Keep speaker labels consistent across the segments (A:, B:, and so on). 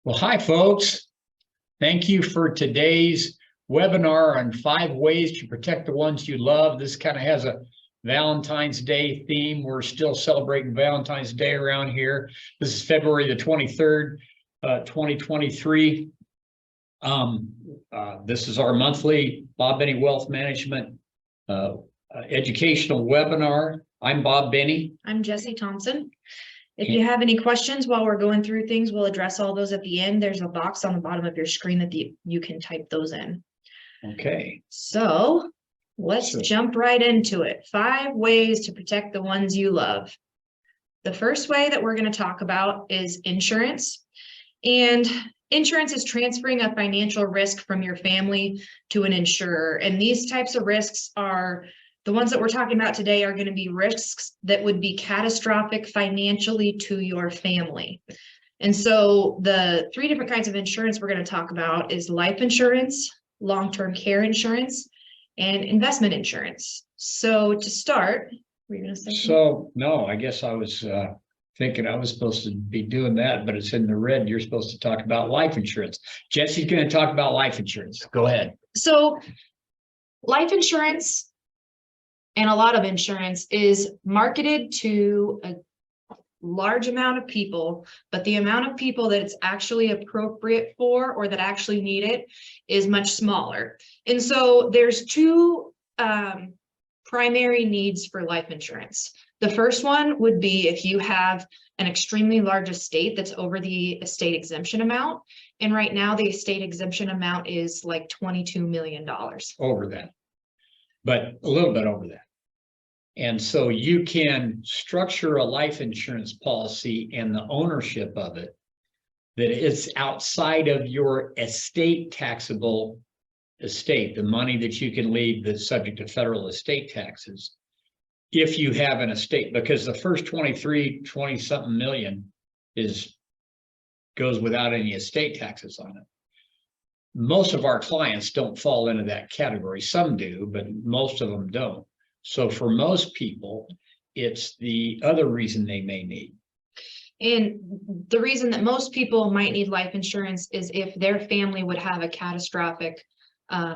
A: Well, hi, folks. Thank you for today's webinar on 5 ways to protect the ones you love. This kind of has a Valentine's Day theme. We're still celebrating Valentine's Day around here. This is February the 23rd, 2023. This is our monthly Bob Benny Wealth Management educational webinar. I'm Bob Benny.
B: I'm Jesse Thompson. If you have any questions while we're going through things, we'll address all those at the end. There's a box on the bottom of your screen that you can type those in.
A: Okay.
B: So let's jump right into it. 5 ways to protect the ones you love. The first way that we're going to talk about is insurance. And insurance is transferring a financial risk from your family to an insurer. And these types of risks are the ones that we're talking about today are going to be risks that would be catastrophic financially to your family. And so the 3 different kinds of insurance we're going to talk about is life insurance, long-term care insurance, and investment insurance. So to start, were you going to say something?
A: So, no, I guess I was thinking I was supposed to be doing that, but it's in the red. You're supposed to talk about life insurance. Jesse's going to talk about life insurance. Go ahead.
B: So life insurance and a lot of insurance is marketed to a large amount of people, but the amount of people that it's actually appropriate for or that actually need it is much smaller. And so there's 2 primary needs for life insurance. The first one would be if you have an extremely large estate that's over the estate exemption amount. And right now the estate exemption amount is like $22 million.
A: Over that, but a little bit over that. And so you can structure a life insurance policy and the ownership of it, that it's outside of your estate taxable estate, the money that you can leave that's subject to federal estate taxes. If you have an estate, because the first 20 something million goes without any estate taxes on it. Most of our clients don't fall into that category. Some do, but most of them don't. So for most people, it's the other reason they may need.
B: And the reason that most people might need life insurance is if their family would have a catastrophic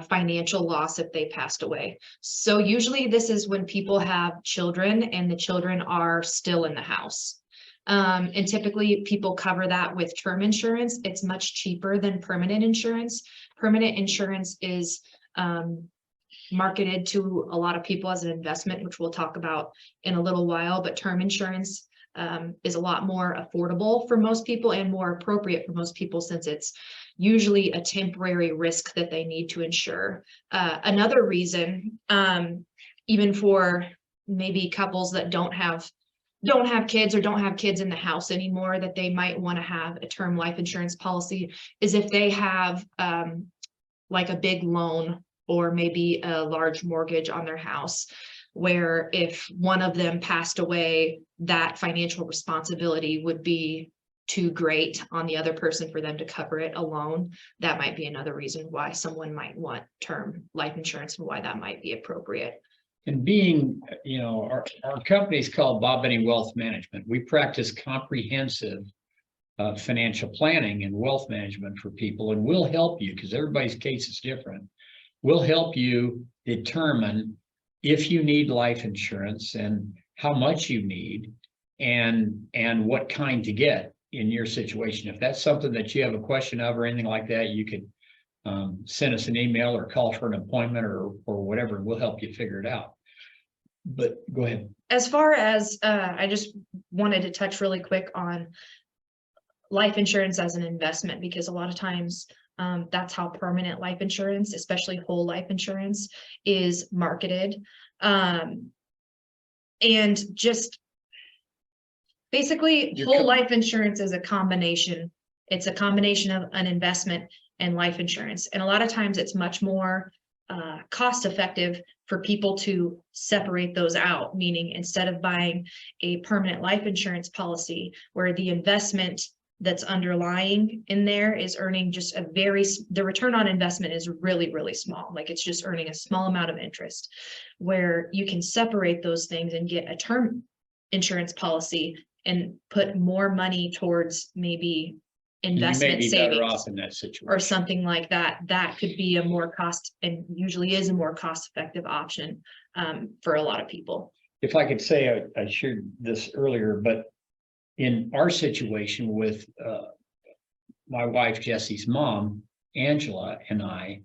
B: financial loss if they passed away. So usually this is when people have children and the children are still in the house. And typically people cover that with term insurance. It's much cheaper than permanent insurance. Permanent insurance is marketed to a lot of people as an investment, which we'll talk about in a little while, but term insurance is a lot more affordable for most people and more appropriate for most people since it's usually a temporary risk that they need to insure. Another reason, even for maybe couples that don't have kids or don't have kids in the house anymore, that they might want to have a term life insurance policy is if they have like a big loan or maybe a large mortgage on their house, where if one of them passed away, that financial responsibility would be too great on the other person for them to cover it alone. That might be another reason why someone might want term life insurance and why that might be appropriate.
A: And being, our company is called Bob Benny Wealth Management. We practice comprehensive financial planning and wealth management for people, and we'll help you because everybody's case is different. We'll help you determine if you need life insurance and how much you need and what kind to get in your situation. If that's something that you have a question of or anything like that, you could send us an email or call for an appointment or whatever, and we'll help you figure it out. But go ahead.
B: As far as I just wanted to touch really quick on life insurance as an investment, because a lot of times that's how permanent life insurance, especially whole life insurance, is marketed. And just basically whole life insurance is a combination. It's a combination of an investment and life insurance. And a lot of times it's much more cost effective for people to separate those out, meaning instead of buying a permanent life insurance policy where the investment that's underlying in there is earning just the return on investment is really, really small. Like it's just earning a small amount of interest, where you can separate those things and get a term insurance policy and put more money towards maybe
A: You may
B: investment
A: be better
B: savings
A: off in that situation.
B: or something like that, that could be a more cost, and usually is a more cost-effective option for a lot of people.
A: If I could say, I shared this earlier, but in our situation with my wife Jesse's mom, Angela, and I,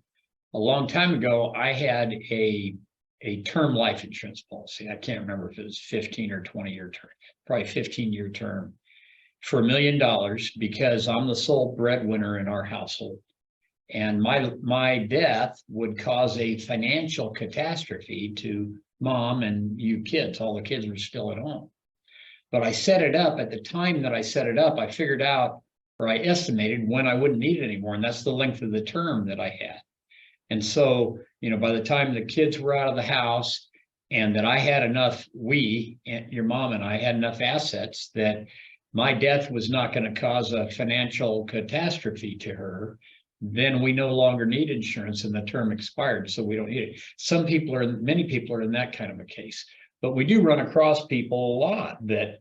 A: a long time ago, I had a term life insurance policy. I can't remember if it was 15 or 20-year term, probably 15-year term, for $1 million, because I'm the sole breadwinner in our household. And my death would cause a financial catastrophe to mom and you kids. All the kids were still at home. But I set it up at the time that I set it up, I figured out, or I estimated when I wouldn't need it anymore. And that's the length of the term that I had. And so, by the time the kids were out of the house and that I had enough, your mom and I had enough assets that my death was not going to cause a financial catastrophe to her, then we no longer need insurance and the term expired. So we don't need it. Many people are in that kind of a case, but we do run across people a lot that,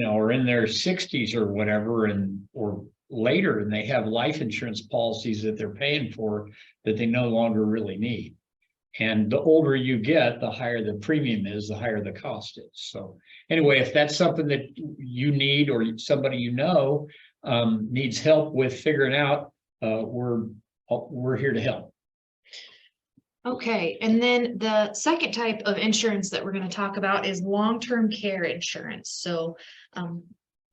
A: are in their 60s or whatever, or later, and they have life insurance policies that they're paying for that they no longer really need. And the older you get, the higher the premium is, the higher the cost is. So anyway, if that's something that you need, or somebody needs help with figuring out, we're here to help.
B: Okay, and then the second type of insurance that we're going to talk about is long-term care insurance. So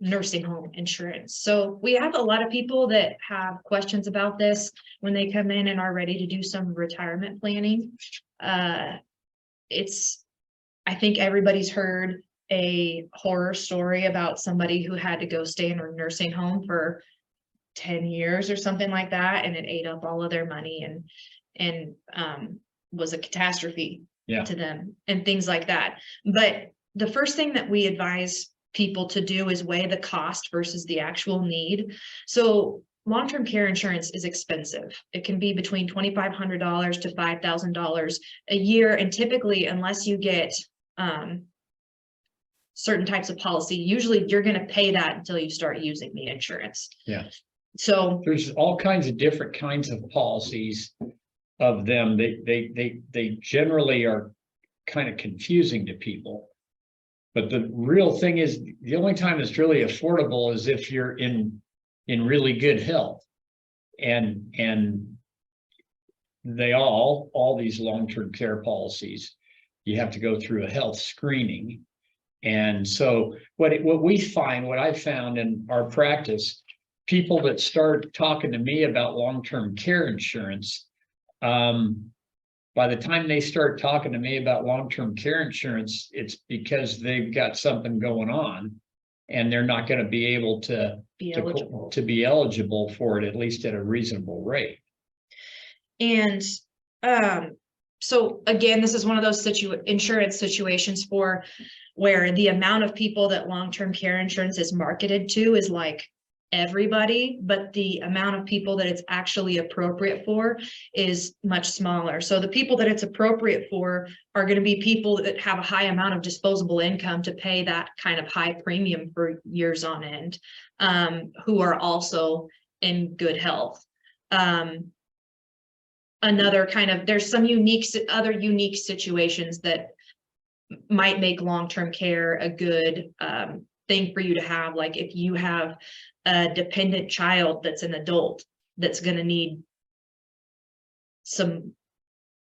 B: nursing home insurance. So we have a lot of people that have questions about this when they come in and are ready to do some retirement planning. I think everybody's heard a horror story about somebody who had to go stay in a nursing home for 10 years or something like that, and it ate up all of their money and was a catastrophe to them and things like that. But the first thing that we advise people to do is weigh the cost versus the actual need. So long-term care insurance is expensive. It can be between $2,500 to $5,000 a year. And typically, unless you get certain types of policy, usually you're going to pay that until you start using the insurance.
A: Yeah.
B: So
A: there's all kinds of different kinds of policies of them. They generally are kind of confusing to people. But the real thing is, the only time it's really affordable is if you're in really good health. And they all these long-term care policies, you have to go through a health screening. And so what I found in our practice, people that start talking to me about long-term care insurance, by the time they start talking to me about long-term care insurance, it's because they've got something going on and they're not going to be able to be eligible for it, at least at a reasonable rate.
B: And so again, this is one of those insurance situations where the amount of people that long-term care insurance is marketed to is like everybody, but the amount of people that it's actually appropriate for is much smaller. So the people that it's appropriate for are going to be people that have a high amount of disposable income to pay that kind of high premium for years on end, who are also in good health. There's some other unique situations that might make long-term care a good thing for you to have. Like if you have a dependent child that's an adult that's going to need some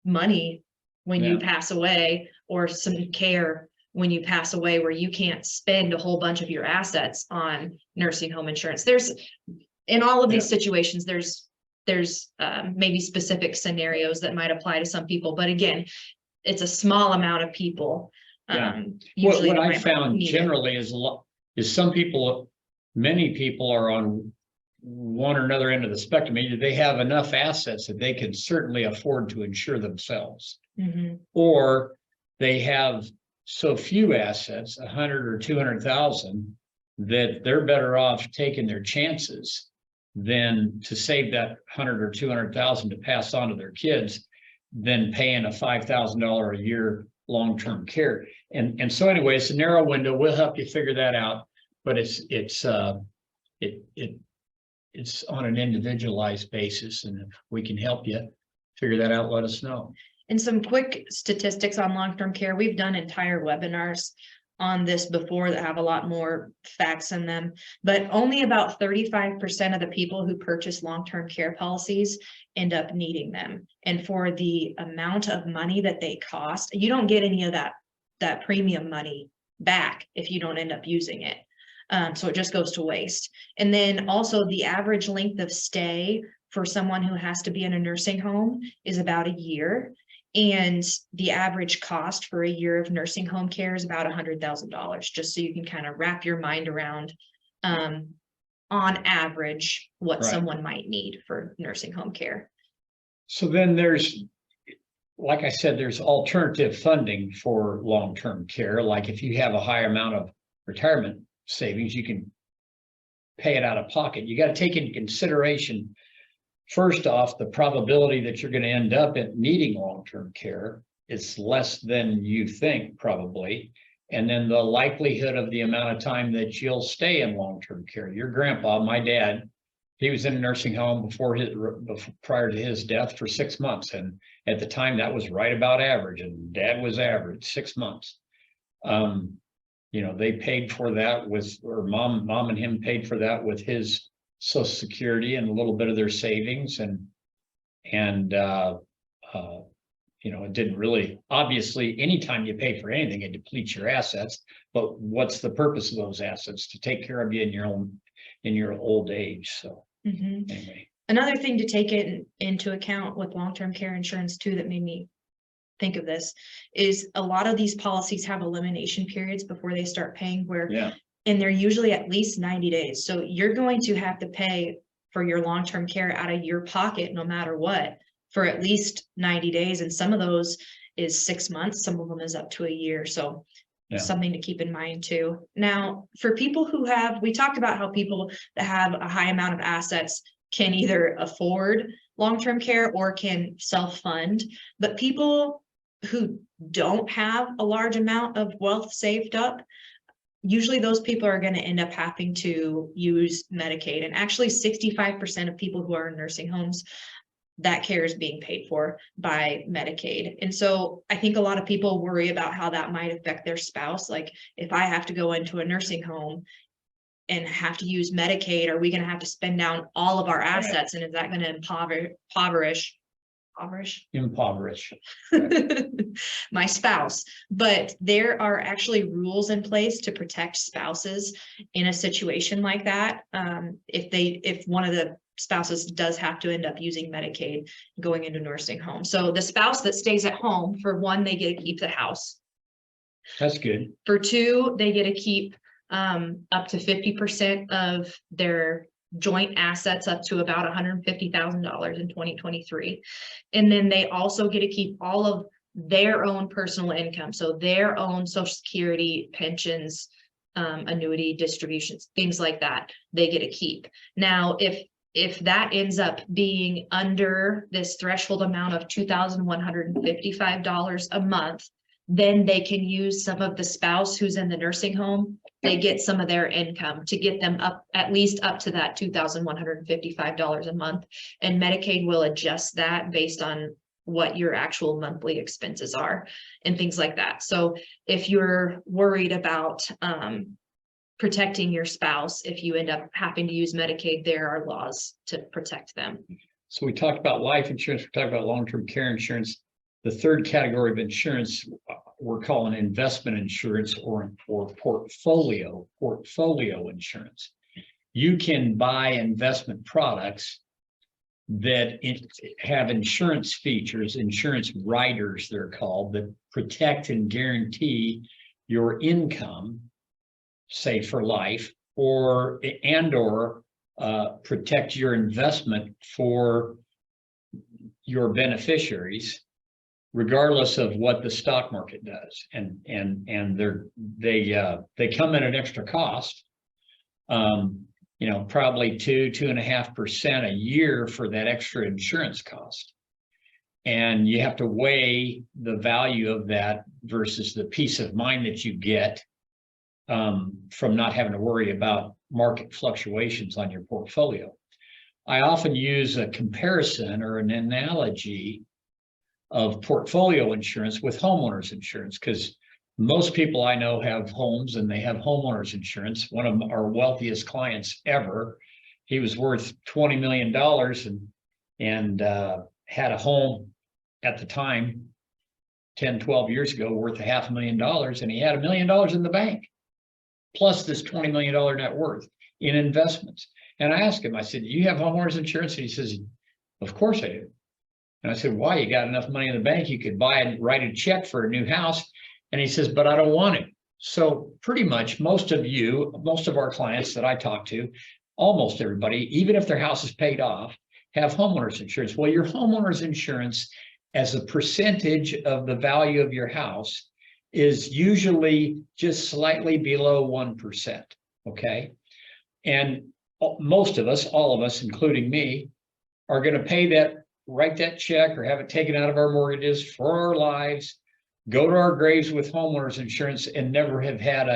B: money when you pass away, or some care when you pass away, where you can't spend a whole bunch of your assets on nursing home insurance. In all of these situations, there's maybe specific scenarios that might apply to some people, but again, it's a small amount of people. Usually
A: what I found generally is many people are on one or another end of the spectrum. Either they have enough assets that they can certainly afford to insure themselves, or they have so few assets, 100 or 200,000, that they're better off taking their chances than to save that 100 or 200,000 to pass on to their kids, than paying a $5,000 a year long-term care. And so anyway, it's a narrow window. We'll help you figure that out. But it's it's on an individualized basis, and if we can help you figure that out, let us know.
B: And some quick statistics on long-term care. We've done entire webinars on this before that have a lot more facts in them, but only about 35% of the people who purchase long-term care policies end up needing them. And for the amount of money that they cost, you don't get any of that premium money back if you don't end up using it. So it just goes to waste. And then also the average length of stay for someone who has to be in a nursing home is about a year. And the average cost for a year of nursing home care is about $100,000, just so you can kind of wrap your mind around, on average, what
A: Right.
B: someone might need for nursing home care.
A: So then there's, like I said, there's alternative funding for long-term care. Like if you have a high amount of retirement savings, you can pay it out of pocket. You got to take into consideration, first off, the probability that you're going to end up needing long-term care is less than you think, probably. And then the likelihood of the amount of time that you'll stay in long-term care. Your grandpa, my dad, he was in a nursing home prior to his death for 6 months. And at the time that was right about average, and dad was average 6 months. You know, they paid for that or mom and him paid for that with his Social Security and a little bit of their savings, and you know, it didn't really, obviously, anytime you pay for anything, it depletes your assets. But what's the purpose of those assets? To take care of you in your old age. So anyway,
B: Another thing to take into account with long-term care insurance too that made me think of this is a lot of these policies have elimination periods before they start paying, where and they're usually at least 90 days. So you're going to have to pay for your long-term care out of your pocket, no matter what, for at least 90 days. And some of those is 6 months. Some of them is up to a year. So something to keep in mind too. Now, for people who we talked about how people that have a high amount of assets can either afford long-term care or can self-fund, but people who don't have a large amount of wealth saved up, usually those people are going to end up having to use Medicaid. And actually 65% of people who are in nursing homes, that care is being paid for by Medicaid. And so I think a lot of people worry about how that might affect their spouse. Like, if I have to go into a nursing home and have to use Medicaid, are we going to have to spend down all of our assets? And is that going to impoverish my spouse? But there are actually rules in place to protect spouses in a situation like that. If one of the spouses does have to end up using Medicaid going into nursing home. So the spouse that stays at home, for one, they get to keep the house.
A: That's good.
B: For two, they get to keep up to 50% of their joint assets, up to about $150,000 in 2023. And then they also get to keep all of their own personal income. So their own Social Security, pensions, annuity distributions, things like that, they get to keep. Now, if that ends up being under this threshold amount of $2,155 a month, then they can use some of the spouse who's in the nursing home. They get some of their income to get them up, at least up to that $2,155 a month. And Medicaid will adjust that based on what your actual monthly expenses are and things like that. So if you're worried about protecting your spouse, if you end up having to use Medicaid, there are laws to protect them.
A: So we talked about life insurance, we talked about long-term care insurance. The third category of insurance we're calling investment insurance or portfolio insurance. You can buy investment products that have insurance features, insurance riders they're called, that protect and guarantee your income, say for life, or protect your investment for your beneficiaries, regardless of what the stock market does. And they come at an extra cost, you know, probably 2.5% a year for that extra insurance cost. And you have to weigh the value of that versus the peace of mind that you get from not having to worry about market fluctuations on your portfolio. I often use a comparison or an analogy of portfolio insurance with homeowners insurance, because most people I know have homes and they have homeowners insurance. One of our wealthiest clients ever, he was worth $20 million and had a home at the time 10, 12 years ago worth $500,000, and he had $1 million in the bank, plus this $20 million net worth in investments. And I asked him, I said, do you have homeowners insurance? And he says, of course I do. And I said, why? You got enough money in the bank, you could buy and write a check for a new house. And he says, but I don't want it. So pretty much most of our clients that I talk to, almost everybody, even if their house is paid off, have homeowners insurance. Well, your homeowners insurance as a percentage of the value of your house is usually just slightly below 1%, okay? And most of us, all of us, including me, are going to pay that, write that check or have it taken out of our mortgages for our lives, go to our graves with homeowners insurance, and never have had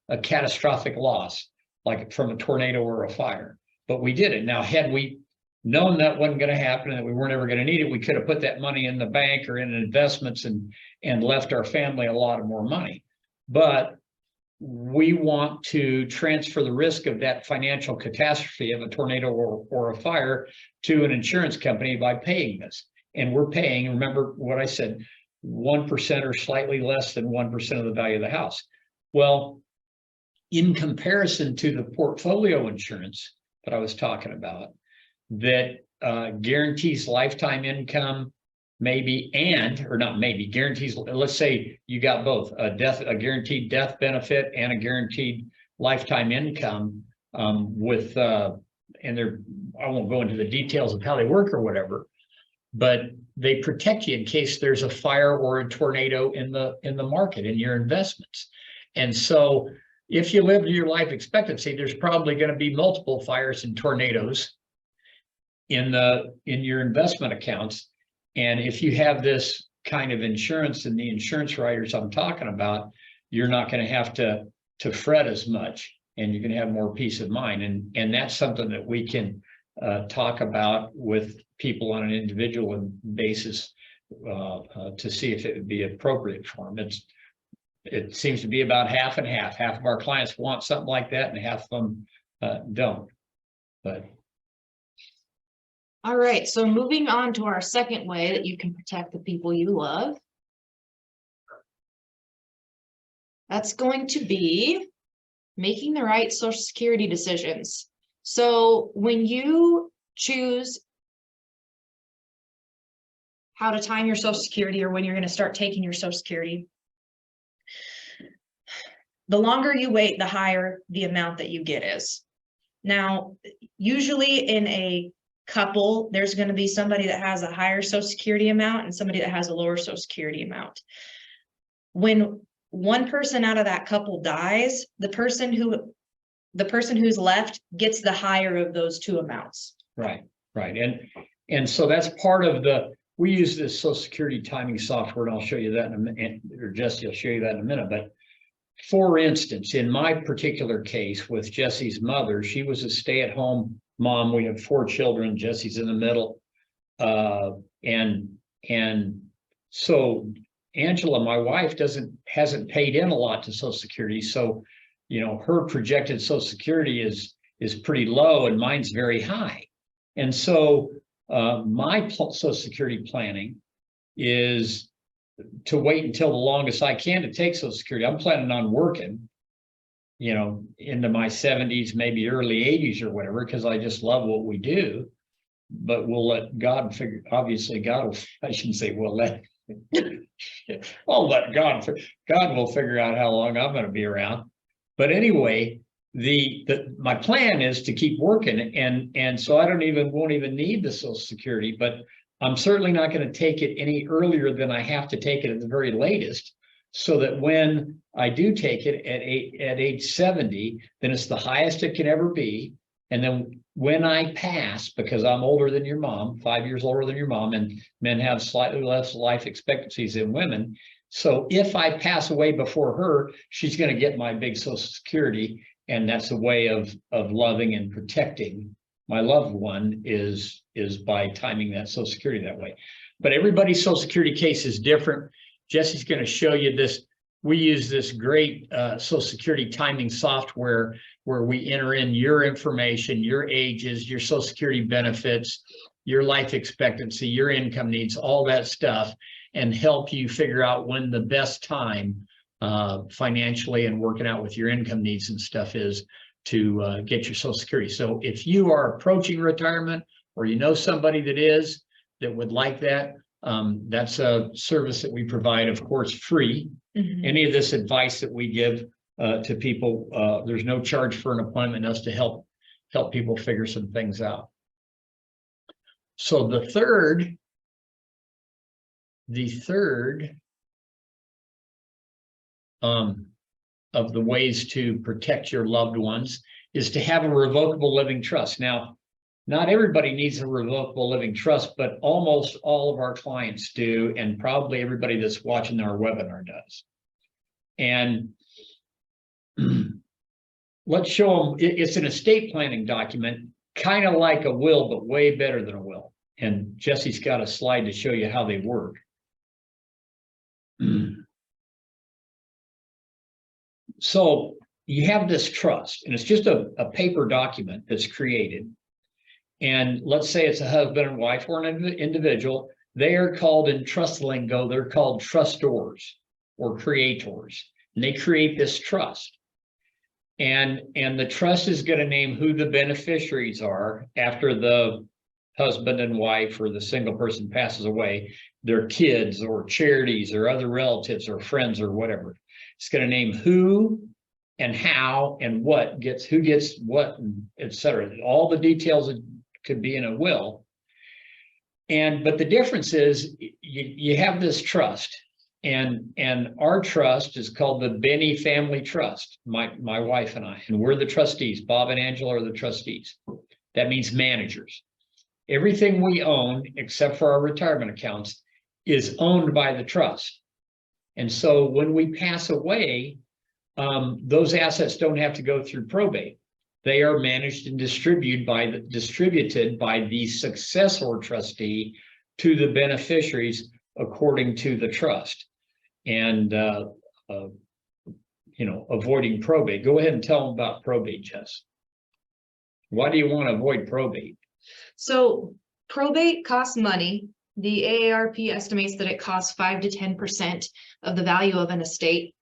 A: a catastrophic loss, like from a tornado or a fire. But we did it. Now, had we known that wasn't going to happen and that we weren't ever going to need it, we could have put that money in the bank or in investments and left our family a lot more money. But we want to transfer the risk of that financial catastrophe of a tornado or a fire to an insurance company by paying this. And we're paying, remember what I said, 1% or slightly less than 1% of the value of the house. Well, in comparison to the portfolio insurance that I was talking about, that guarantees lifetime income, maybe, guarantees, let's say you got both a guaranteed death benefit and a guaranteed lifetime income and I won't go into the details of how they work or whatever, but they protect you in case there's a fire or a tornado in the market, in your investments. And so if you live to your life expectancy, there's probably going to be multiple fires and tornadoes in your investment accounts. And if you have this kind of insurance and the insurance writers I'm talking about, you're not going to have to fret as much, and you're going to have more peace of mind. And that's something that we can talk about with people on an individual basis to see if it would be appropriate for them. It seems to be about half and half. Half of our clients want something like that, and half of them don't. But
B: all right, so moving on to our second way that you can protect the people you love. That's going to be making the right Social Security decisions. So when you choose how to time your Social Security, or when you're going to start taking your Social Security, the longer you wait, the higher the amount that you get is. Now, usually in a couple, there's going to be somebody that has a higher Social Security amount and somebody that has a lower Social Security amount. When one person out of that couple dies, the person who's left gets the higher of those two amounts.
A: Right. And so that's part of we use this Social Security timing software, and I'll show you that in a minute, or Jesse will show you that in a minute. But for instance, in my particular case with Jesse's mother, she was a stay-at-home mom. We have 4 children. Jesse's in the middle. And so Angela, my wife, hasn't paid in a lot to Social Security. So, her projected Social Security is pretty low and mine's very high. And so my Social Security planning is to wait until the longest I can to take Social Security. I'm planning on working, into my 70s, maybe early 80s or whatever, because I just love what we do. But we'll let God figure. Obviously, I shouldn't say we'll let. I'll let God will figure out how long I'm going to be around. But anyway, my plan is to keep working, and so I won't even need the Social Security. But I'm certainly not going to take it any earlier than I have to take it at the very latest, so that when I do take it at age 70, then it's the highest it can ever be. And then when I pass, because I'm older than your mom, 5 years older than your mom, and men have slightly less life expectancies than women. So if I pass away before her, she's going to get my big Social Security. And that's a way of loving and protecting my loved one is by timing that Social Security that way. But everybody's Social Security case is different. Jesse's going to show you this. We use this great Social Security timing software where we enter in your information, your ages, your Social Security benefits, your life expectancy, your income needs, all that stuff, and help you figure out when the best time financially and working out with your income needs and stuff is to get your Social Security. So if you are approaching retirement or you know somebody that would like that, that's a service that we provide, of course, free. Any of this advice that we give to people, there's no charge for an appointment, us to help people figure some things out. So the third of the ways to protect your loved ones is to have a revocable living trust. Now, not everybody needs a revocable living trust, but almost all of our clients do, and probably everybody that's watching our webinar does. And let's show them, it's an estate planning document, kind of like a will, but way better than a will. And Jesse's got a slide to show you how they work. So you have this trust, and it's just a paper document that's created. And let's say it's a husband and wife or an individual. They are called, in trust lingo, they're called trustors or creators. And they create this trust. And the trust is going to name who the beneficiaries are after the husband and wife or the single person passes away, their kids or charities or other relatives or friends or whatever. It's going to name who and how and what gets, who gets what, etc. All the details that could be in a will. But the difference is you have this trust, and our trust is called the Benny Family Trust, my wife and I, and we're the trustees. Bob and Angela are the trustees. That means managers. Everything we own, except for our retirement accounts, is owned by the trust. And so when we pass away, those assets don't have to go through probate. They are managed and distributed by the successor trustee to the beneficiaries according to the trust. And avoiding probate. Go ahead and tell them about probate, Jess. Why do you want to avoid probate?
B: So probate costs money. The AARP estimates that it costs 5 to 10% of the value of an estate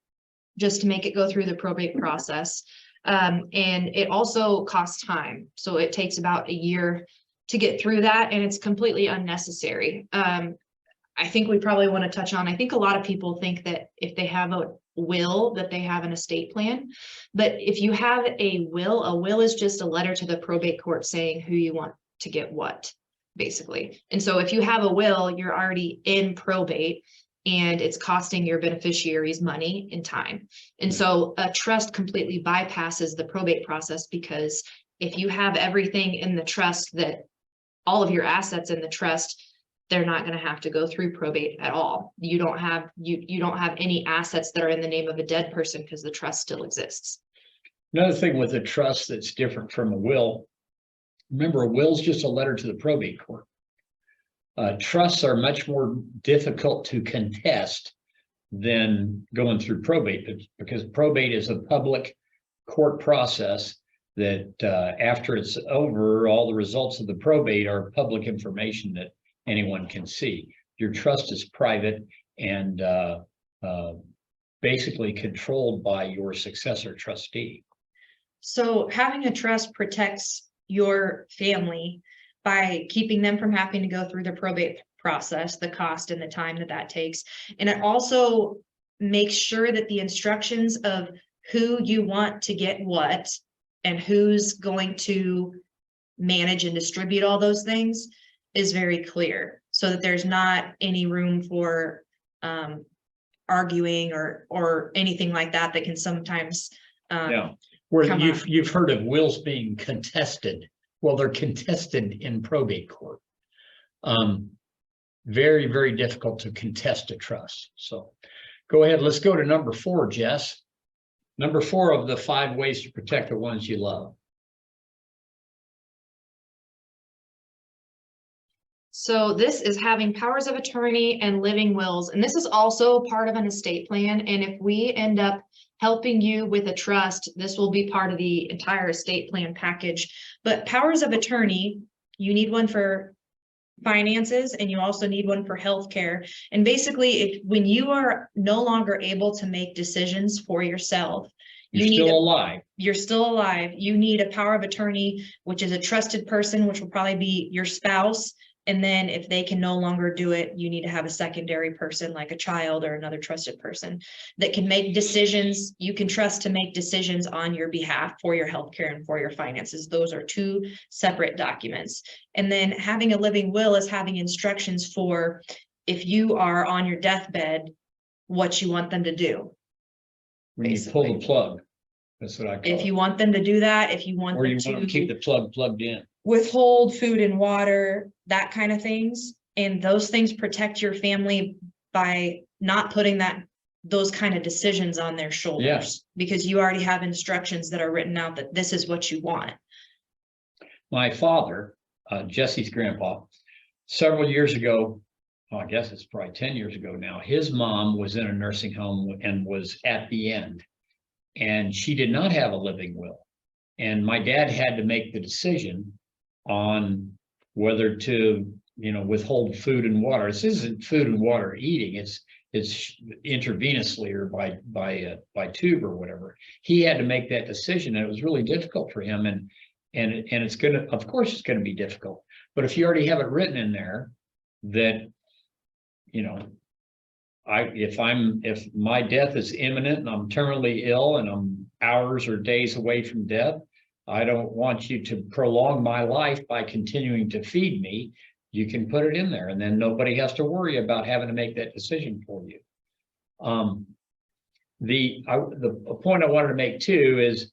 B: just to make it go through the probate process. And it also costs time. So it takes about a year to get through that, and it's completely unnecessary. I think we probably want to touch on, I think a lot of people think that if they have a will, that they have an estate plan. But if you have a will is just a letter to the probate court saying who you want to get what, basically. And so if you have a will, you're already in probate, and it's costing your beneficiaries money and time. And so a trust completely bypasses the probate process, because if you have everything in the trust, that all of your assets in the trust, they're not going to have to go through probate at all. You don't have any assets that are in the name of a dead person, because the trust still exists.
A: Another thing with a trust that's different from a will, remember, a will is just a letter to the probate court. Trusts are much more difficult to contest than going through probate, because probate is a public court process that after it's over, all the results of the probate are public information that anyone can see. Your trust is private and basically controlled by your successor trustee.
B: So having a trust protects your family by keeping them from having to go through the probate process, the cost and the time that takes. And it also makes sure that the instructions of who you want to get what and who's going to manage and distribute all those things is very clear, so that there's not any room for arguing or anything like that can sometimes
A: where you've heard of wills being contested. Well, they're contested in probate court. Very, very difficult to contest a trust. So go ahead, let's go to number 4, Jess. Number 4 of the 5 ways to protect the ones you love.
B: So this is having powers of attorney and living wills, and this is also part of an estate plan. And if we end up helping you with a trust, this will be part of the entire estate plan package. But powers of attorney, you need one for finances and you also need one for healthcare. And basically, when you are no longer able to make decisions for yourself,
A: You're still alive.
B: You're still alive. You need a power of attorney, which is a trusted person, which will probably be your spouse. And then if they can no longer do it, you need to have a secondary person like a child or another trusted person that can make decisions. You can trust to make decisions on your behalf for your healthcare and for your finances. Those are two separate documents. And then having a living will is having instructions for if you are on your deathbed, what you want them to do.
A: When you pull the plug, that's what I call it.
B: If you want them to do that, if you want
A: Or you
B: them
A: want to keep the plug plugged in.
B: withhold food and water, that kind of things. And those things protect your family by not putting those kind of decisions on their shoulders.
A: Yes.
B: Because you already have instructions that are written out that this is what you want.
A: My father, Jesse's grandpa, several years ago, well, I guess it's probably 10 years ago now, his mom was in a nursing home and was at the end, and she did not have a living will. And my dad had to make the decision on whether to, withhold food and water. This isn't food and water eating, it's intravenously or by tube or whatever. He had to make that decision, and it was really difficult for him. And it's gonna, of course, it's gonna be difficult. But if you already have it written in there that, if my death is imminent and I'm terminally ill and I'm hours or days away from death, I don't want you to prolong my life by continuing to feed me. You can put it in there, and then nobody has to worry about having to make that decision for you. The point I wanted to make too is,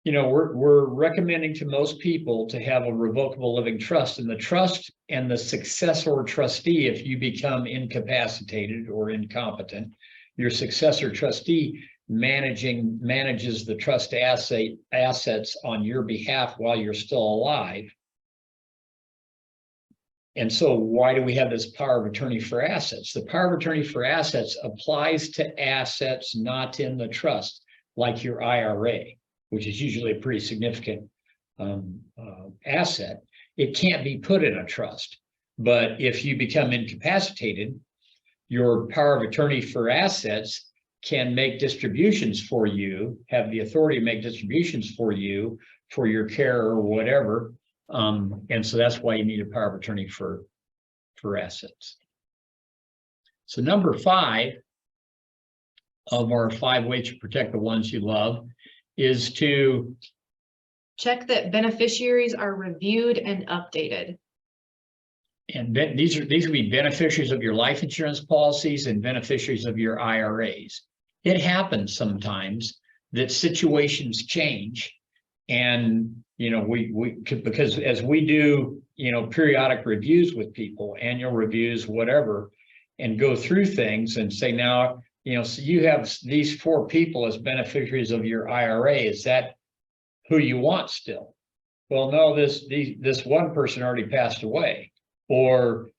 A: we're recommending to most people to have a revocable living trust, and the trust and the successor trustee, if you become incapacitated or incompetent, your successor trustee manages the trust assets on your behalf while you're still alive. And so why do we have this power of attorney for assets? The power of attorney for assets applies to assets not in the trust, like your IRA, which is usually a pretty significant asset. It can't be put in a trust. But if you become incapacitated, your power of attorney for assets can make distributions for you, have the authority to make distributions for you for your care or whatever. And so that's why you need a power of attorney for assets. So number 5 of our 5 ways to protect the ones you love is to
B: check that beneficiaries are reviewed and updated.
A: And these would be beneficiaries of your life insurance policies and beneficiaries of your IRAs. It happens sometimes that situations change, and because as we do periodic reviews with people, annual reviews, whatever, and go through things and say, now so you have these 4 people as beneficiaries of your IRA. Is that who you want still? Well, no, this one person already passed away, or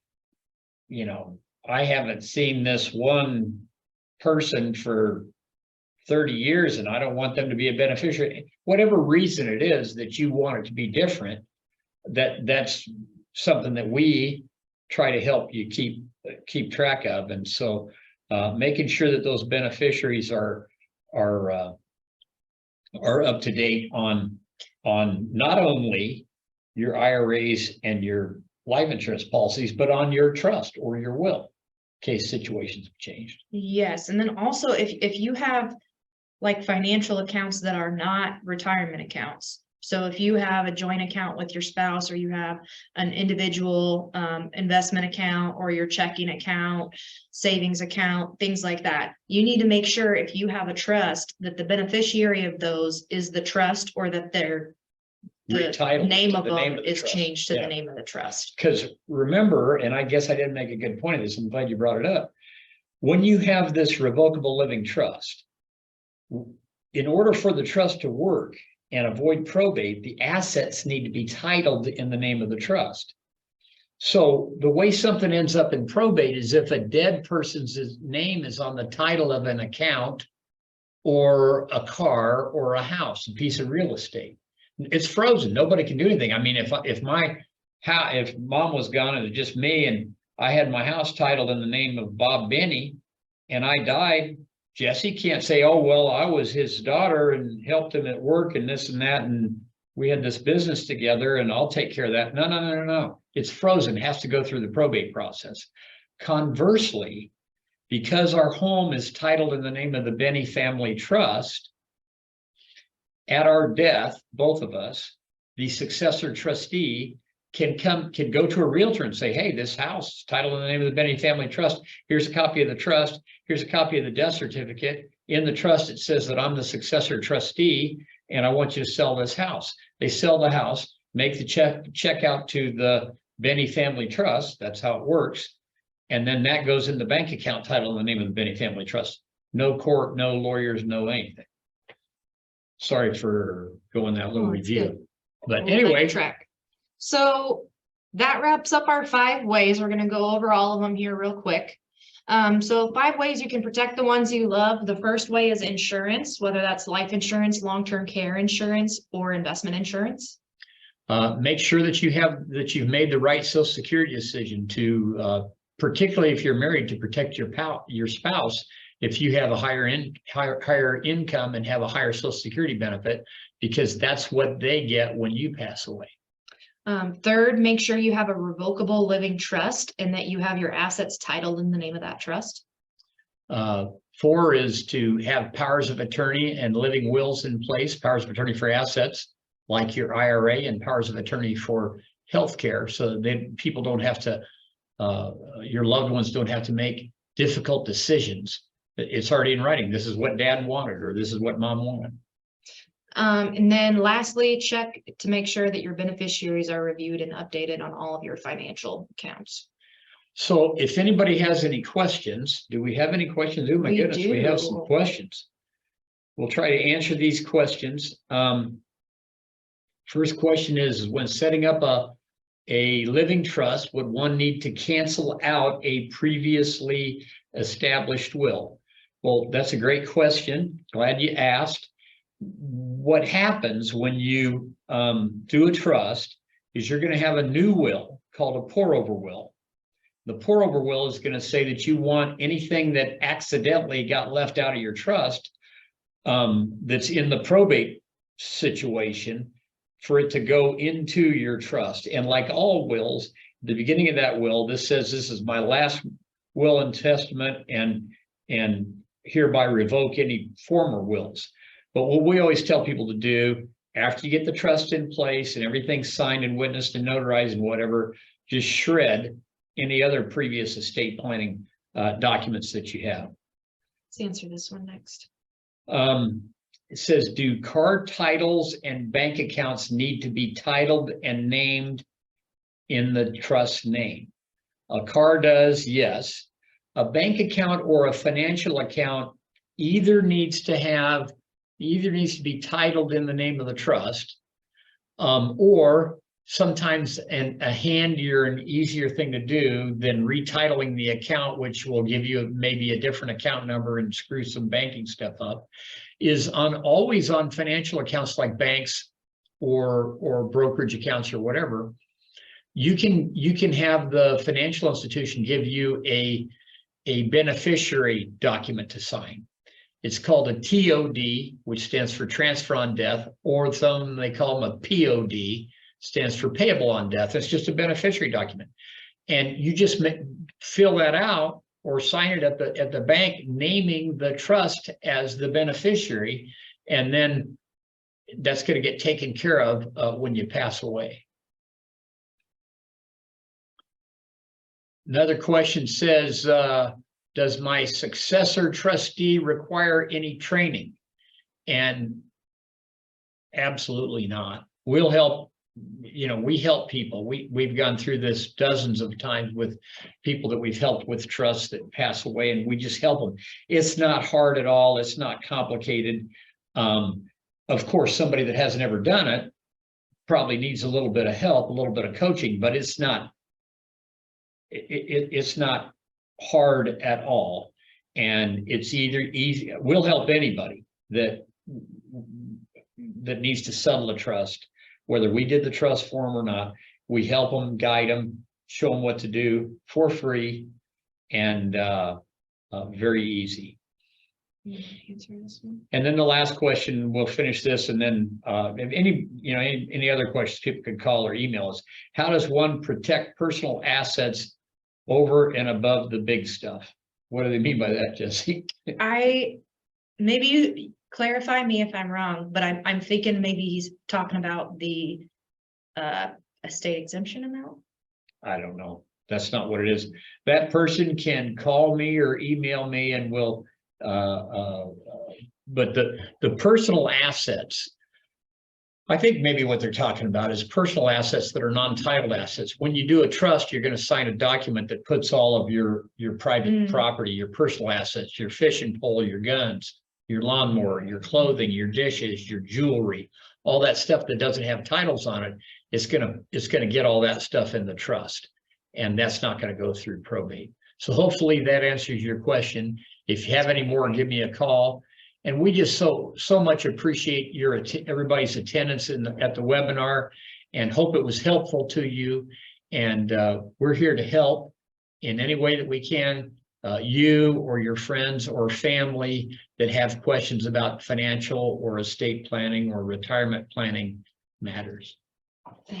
A: I haven't seen this one person for 30 years and I don't want them to be a beneficiary. Whatever reason it is that you want it to be different, that's something that we try to help you keep track of. And so making sure that those beneficiaries are up to date on not only your IRAs and your life insurance policies, but on your trust or your will, in case situations have changed.
B: Yes, and then also if you have like financial accounts that are not retirement accounts. So if you have a joint account with your spouse, or you have an individual investment account, or your checking account, savings account, things like that, you need to make sure if you have a trust that the beneficiary of those is the trust, or that the name of them is changed to the name of the trust.
A: Because remember, and I guess I didn't make a good point of this, I'm glad you brought it up. When you have this revocable living trust, in order for the trust to work and avoid probate, the assets need to be titled in the name of the trust. So the way something ends up in probate is if a dead person's name is on the title of an account or a car or a house, a piece of real estate, it's frozen. Nobody can do anything. I mean, if mom was gone and it was just me and I had my house titled in the name of Bob Benny and I died, Jesse can't say, oh, well, I was his daughter and helped him at work and this and that, and we had this business together and I'll take care of that. No, no, no, no, no. It's frozen. It has to go through the probate process. Conversely, because our home is titled in the name of the Benny Family Trust, at our death, both of us, the successor trustee can go to a realtor and say, hey, this house is titled in the name of the Benny Family Trust. Here's a copy of the trust. Here's a copy of the death certificate. In the trust, it says that I'm the successor trustee and I want you to sell this house. They sell the house, make the check out to the Benny Family Trust. That's how it works. And then that goes in the bank account title in the name of the Benny Family Trust. No court, no lawyers, no anything. Sorry for going that little review. But anyway.
B: Track. So that wraps up our 5 ways. We're going to go over all of them here real quick. So 5 ways you can protect the ones you love. The first way is insurance, whether that's life insurance, long-term care insurance, or investment insurance.
A: Make sure that you've made the right Social Security decision to, particularly if you're married, to protect your spouse. If you have a higher income and have a higher Social Security benefit, because that's what they get when you pass away.
B: Third, make sure you have a revocable living trust and that you have your assets titled in the name of that trust.
A: 4 is to have powers of attorney and living wills in place, powers of attorney for assets like your IRA, and powers of attorney for health care, so that people don't have to, your loved ones don't have to make difficult decisions. It's already in writing. This is what dad wanted, or this is what mom wanted.
B: And then lastly, check to make sure that your beneficiaries are reviewed and updated on all of your financial accounts.
A: So if anybody has any questions, do we have any questions? Oh my goodness, we have some questions. We'll try to answer these questions. First question is, when setting up a living trust, would one need to cancel out a previously established will? Well, that's a great question. Glad you asked. What happens when you do a trust is you're going to have a new will called a pour-over will. The pour-over will is going to say that you want anything that accidentally got left out of your trust that's in the probate situation for it to go into your trust. And like all wills, the beginning of that will, this says, this is my last will and testament, and hereby revoke any former wills. But what we always tell people to do after you get the trust in place and everything's signed and witnessed and notarized and whatever, just shred any other previous estate planning documents that you have.
B: Let's answer this one next.
A: It says, do car titles and bank accounts need to be titled and named in the trust name? A car does, yes. A bank account or a financial account either needs to be titled in the name of the trust, or sometimes a handier and easier thing to do than retitling the account, which will give you maybe a different account number and screw some banking stuff up, is always on financial accounts like banks or brokerage accounts or whatever. You can have the financial institution give you a beneficiary document to sign. It's called a TOD, which stands for transfer on death, or some they call them a POD, stands for payable on death. It's just a beneficiary document. And you just fill that out or sign it at the bank, naming the trust as the beneficiary. And then that's going to get taken care of when you pass away. Another question says, does my successor trustee require any training? And absolutely not. We'll help, we help people. We've gone through this dozens of times with people that we've helped with trusts that pass away, and we just help them. It's not hard at all. It's not complicated. Of course, somebody that hasn't ever done it probably needs a little bit of help, a little bit of coaching, but it's not it's not hard at all. And it's either easy, we'll help anybody that needs to settle a trust, whether we did the trust for them or not. We help them, guide them, show them what to do for free, and very easy.
B: Answer this one.
A: And then the last question, we'll finish this, and then if any other questions, people can call or email us. How does one protect personal assets over and above the big stuff? What do they mean by that, Jesse?
C: Maybe you clarify me if I'm wrong, but I'm thinking maybe he's talking about the estate exemption amount.
A: I don't know. That's not what it is. That person can call me or email me, and we'll but the personal assets, I think maybe what they're talking about is personal assets that are non-titled assets. When you do a trust, you're going to sign a document that puts all of your private property, your personal assets, your fishing pole, your guns, your lawnmower, your clothing, your dishes, your jewelry, all that stuff that doesn't have titles on it. It's gonna get all that stuff in the trust, and that's not going to go through probate. So hopefully that answers your question. If you have any more, give me a call. And we just so much appreciate everybody's attendance at the webinar, and hope it was helpful to you. And we're here to help in any way that we can, you or your friends or family that have questions about financial or estate planning or retirement planning matters.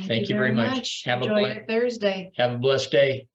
A: Thank you very much.
B: Enjoy your Thursday.
A: Have a blessed day.